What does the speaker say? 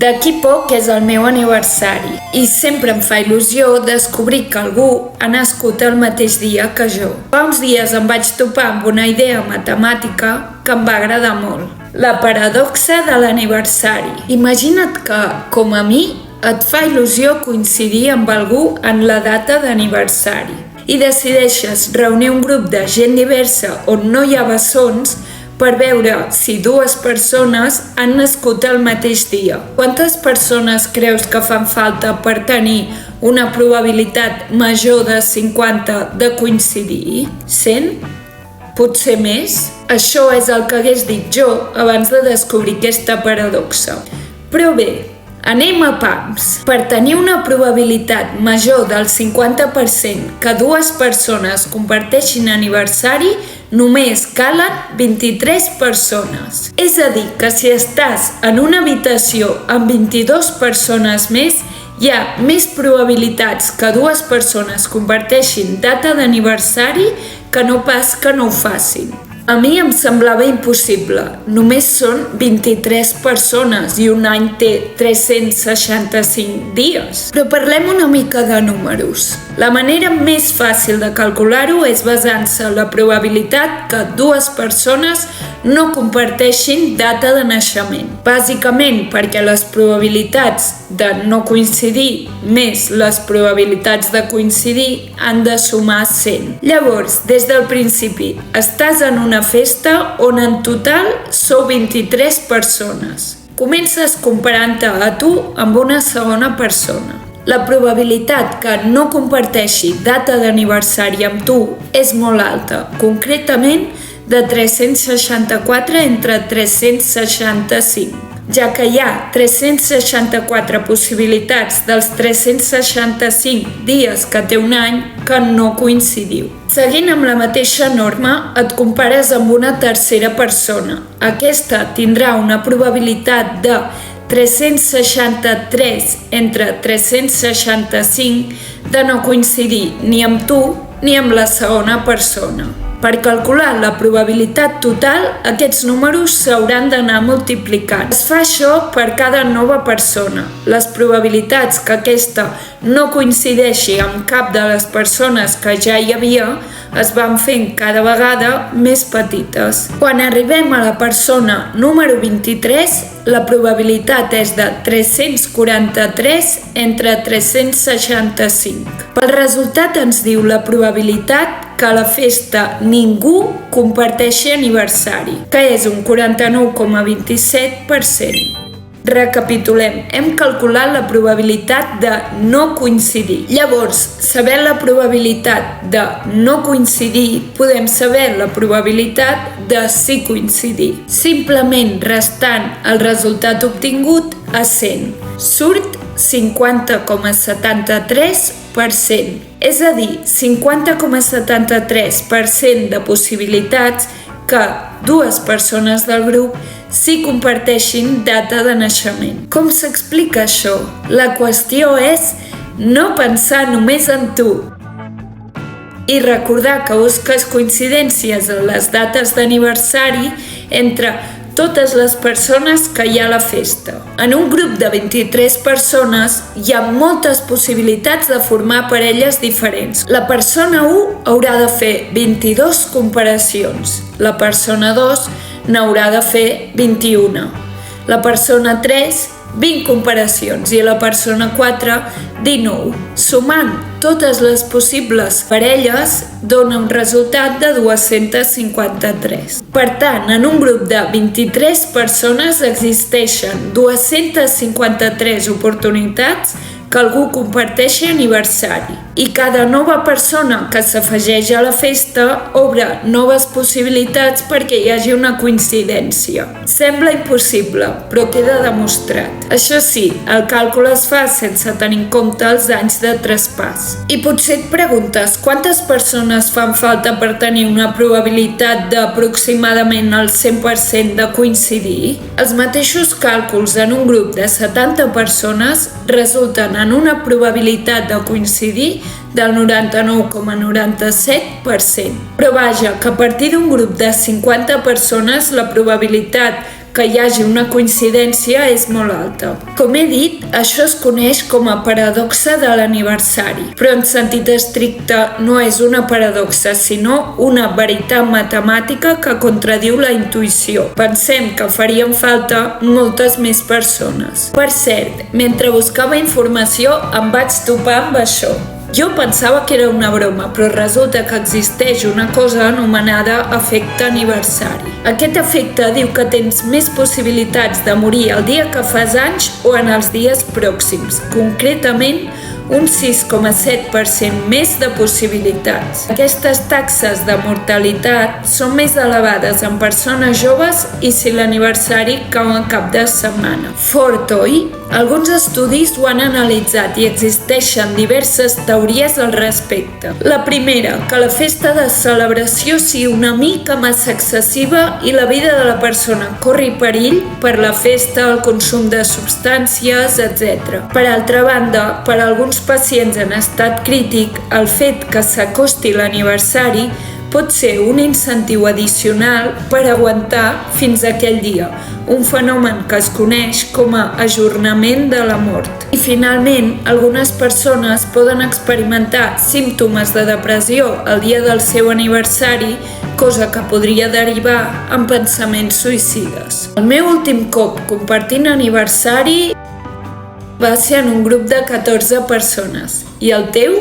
D'aquí poc és el meu aniversari i sempre em fa il·lusió descobrir que algú ha nascut el mateix dia que jo. Fa uns dies em vaig topar amb una idea matemàtica que em va agradar molt. La paradoxa de l'aniversari. Imagina't que, com a mi, et fa il·lusió coincidir amb algú en la data d'aniversari i decideixes reunir un grup de gent diversa on no hi ha bessons per veure si dues persones han nascut el mateix dia. Quantes persones creus que fan falta per tenir una probabilitat major de 50 de coincidir? 100? Potser més? Això és el que hagués dit jo abans de descobrir aquesta paradoxa. Però bé, anem a pams. Per tenir una probabilitat major del 50% que dues persones comparteixin aniversari, només calen 23 persones. És a dir, que si estàs en una habitació amb 22 persones més, hi ha més probabilitats que dues persones comparteixin data d'aniversari que no pas que no ho facin. A mi em semblava impossible. Només són 23 persones i un any té 365 dies. Però parlem una mica de números. La manera més fàcil de calcular-ho és basant-se en la probabilitat que dues persones no comparteixin data de naixement. Bàsicament perquè les probabilitats de no coincidir més les probabilitats de coincidir han de sumar 100. Llavors, des del principi, estàs en una festa on en total sou 23 persones. Comences comparant-te a tu amb una segona persona. La probabilitat que no comparteixi data d'aniversari amb tu és molt alta, concretament de 364 entre 365, ja que hi ha 364 possibilitats dels 365 dies que té un any que no coincidiu. Seguint amb la mateixa norma, et compares amb una tercera persona. Aquesta tindrà una probabilitat de 363 entre 365 de no coincidir ni amb tu ni amb la segona persona. Per calcular la probabilitat total, aquests números s'hauran d'anar multiplicant. Es fa això per cada nova persona. Les probabilitats que aquesta no coincideixi amb cap de les persones que ja hi havia es van fent cada vegada més petites. Quan arribem a la persona número 23, la probabilitat és de 343 entre 365. Pel resultat ens diu la probabilitat que a la festa ningú comparteixi aniversari, que és un 49,27%. Recapitulem, hem calculat la probabilitat de no coincidir. Llavors, sabent la probabilitat de no coincidir, podem saber la probabilitat de sí coincidir. Simplement restant el resultat obtingut a 100. Surt 50,73%. És a dir, 50,73% de possibilitats que dues persones del grup sí comparteixin data de naixement. Com s'explica això? La qüestió és no pensar només en tu i recordar que busques coincidències en les dates d'aniversari entre totes les persones que hi ha a la festa. En un grup de 23 persones hi ha moltes possibilitats de formar parelles diferents. La persona 1 haurà de fer 22 comparacions. La persona 2 n'haurà de fer 21. La persona 3, 20 comparacions i la persona 4, 19. Sumant totes les possibles parelles dona un resultat de 253. Per tant, en un grup de 23 persones existeixen 253 oportunitats que algú comparteixi aniversari i cada nova persona que s'afegeix a la festa obre noves possibilitats perquè hi hagi una coincidència. Sembla impossible, però queda demostrat. Això sí, el càlcul es fa sense tenir en compte els anys de traspàs. I potser et preguntes quantes persones fan falta per tenir una probabilitat d'aproximadament el 100% de coincidir? Els mateixos càlculs en un grup de 70 persones resulten en una probabilitat de coincidir del 99,97%. Però vaja, que a partir d'un grup de 50 persones la probabilitat que hi hagi una coincidència és molt alta. Com he dit, això es coneix com a paradoxa de l'aniversari, però en sentit estricte no és una paradoxa, sinó una veritat matemàtica que contradiu la intuïció. Pensem que farien falta moltes més persones. Per cert, mentre buscava informació em vaig topar amb això. Jo pensava que era una broma, però resulta que existeix una cosa anomenada efecte aniversari. Aquest efecte diu que tens més possibilitats de morir el dia que fas anys o en els dies pròxims, concretament un 6,7% més de possibilitats. Aquestes taxes de mortalitat són més elevades en persones joves i si l'aniversari cau en cap de setmana. Fort, oi? Alguns estudis ho han analitzat i existeixen diverses teories al respecte. La primera, que la festa de celebració sigui una mica massa excessiva i la vida de la persona corri perill per la festa, el consum de substàncies, etc. Per altra banda, per a alguns pacients en estat crític, el fet que s'acosti l'aniversari pot ser un incentiu addicional per aguantar fins a aquell dia, un fenomen que es coneix com a ajornament de la mort. I finalment, algunes persones poden experimentar símptomes de depressió el dia del seu aniversari, cosa que podria derivar en pensaments suïcides. El meu últim cop compartint aniversari va ser en un grup de 14 persones. I el teu?